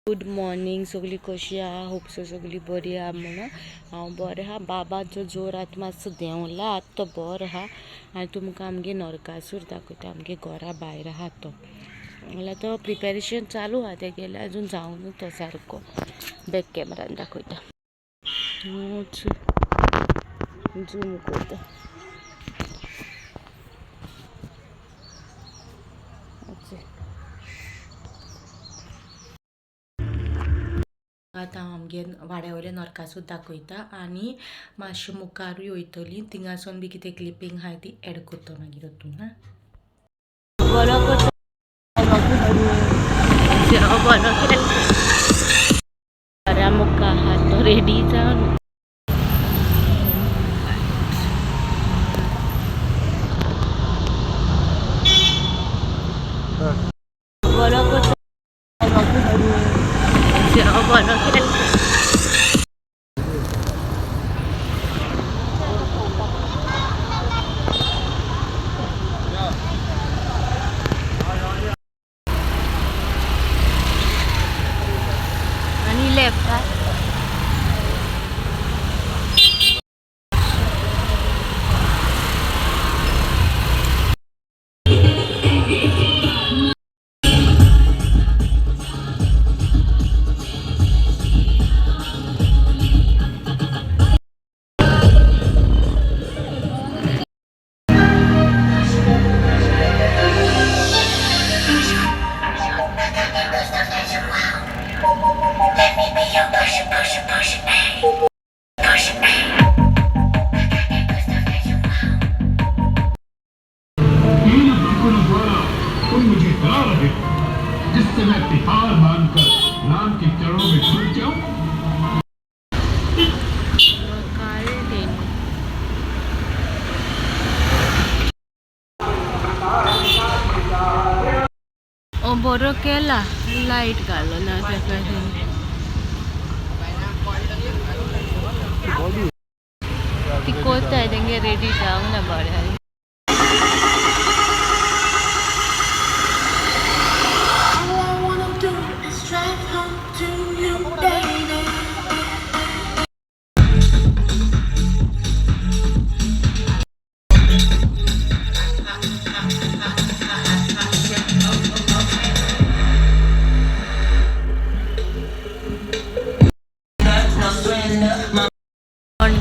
Good morning. सगळी कशी आहा? होपसो सगळी बरी आहा म्हणून हांव बरें आहा. बाबाचो जोरात मातसो देंवला आतां तो बरो आहा. आनी तुमकां आमगे नरकासूर दाखयता. आमगे घरा भायर आहा तो म्हणल्यार तो प्रिपेरेशन चालू आहा. ते गेले अजून जावून तो सारको बॅक कॅमेरान दाखयता. झूम करता. आतां हांव आमगे वाड्या वयले नरकासूर दाखयता आनी मातशें मुखारूय वयतलीं. थिंगासून बी कितें क्लिपींग आहाय ती एड करता मागीर हातून. बरो करता. बऱ्या मुखा आहा तो रेडी जावन बरो करता. आणि लेफ्ट जिससे मैं तिहार मानकर नाम के चरणों में झुक जाऊं. बरो केला. लाईट घालो ना ती कोताय तेंगे रेडी जावंक ना बरें.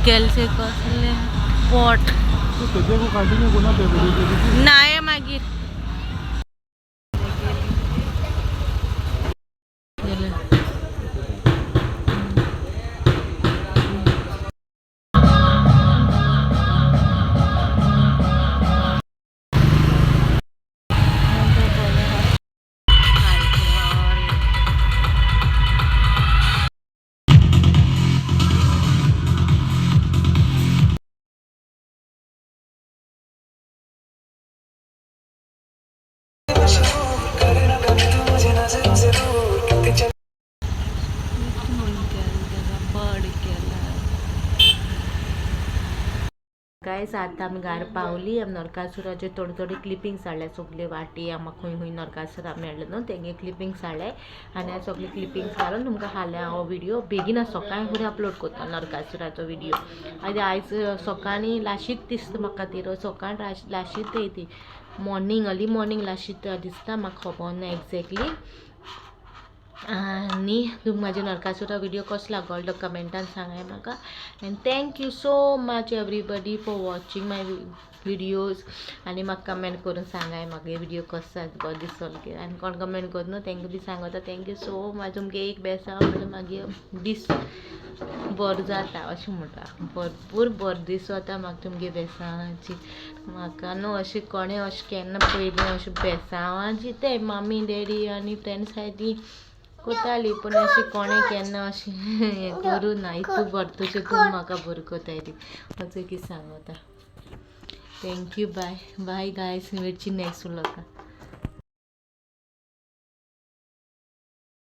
गेलचे कसले पोट नाही मागीर गायज. आतां आमी घरा पावली. आमी नरकासुराचे थोडी क्लिपिंग्स हाडल्या. सगळे वाटी आमकां खंय खंय नरकासूर मेळ्ळे न्हू तेंगे क्लिपिंग्स हाडले आनी सगळे क्लिपिंग्स घालून तुमकां हाल्या हो व्हिडिओ बेगीन सकाळीं फुडें अपलोड करता नरकासुराचो व्हिडिओ. आनी आयज सकाळीं लाशीत दिसता म्हाका ती सकाळीं लाशीत ती मॉर्निंग अर्ली मॉर्निंग लाशीत दिसता. म्हाका खबर ना एक्झॅक्टली. आनी तुमकां म्हाजे नरकासुरा व्हिडिओ कसो लागलो तो कमेंटान सांगाय म्हाका. End thank you so much everybody for watching my videos. आनी म्हाका कमेंट करून सांगाय म्हाका हे व्हिडिओ कसो बरो दिसलो कितें. आनी कोण कमेंट करना तेंकां बी सांगता थँक यू सो मच. तुमगे एक बेसांव म्हणल्यार मागीर दीस बरो जाता अशें म्हणटा. भरपूर बरो दीस वता म्हाका तुमगे बेसांवाची. म्हाका न्हू अशें कोणें अशें केन्ना पयलीं अशें बेसांवाची ते मम्मी डॅडी आनी फ्रेंड्स आहाय ती कोताली पूण अशें कोणें केन्ना अशें हें करूं ना. इतू बरें तुजें तूं म्हाका बरें कोताय ती अशें कितें सांगता. Thank you. Bye bye guys. मेळची नेक्स्ट व्लॉगान.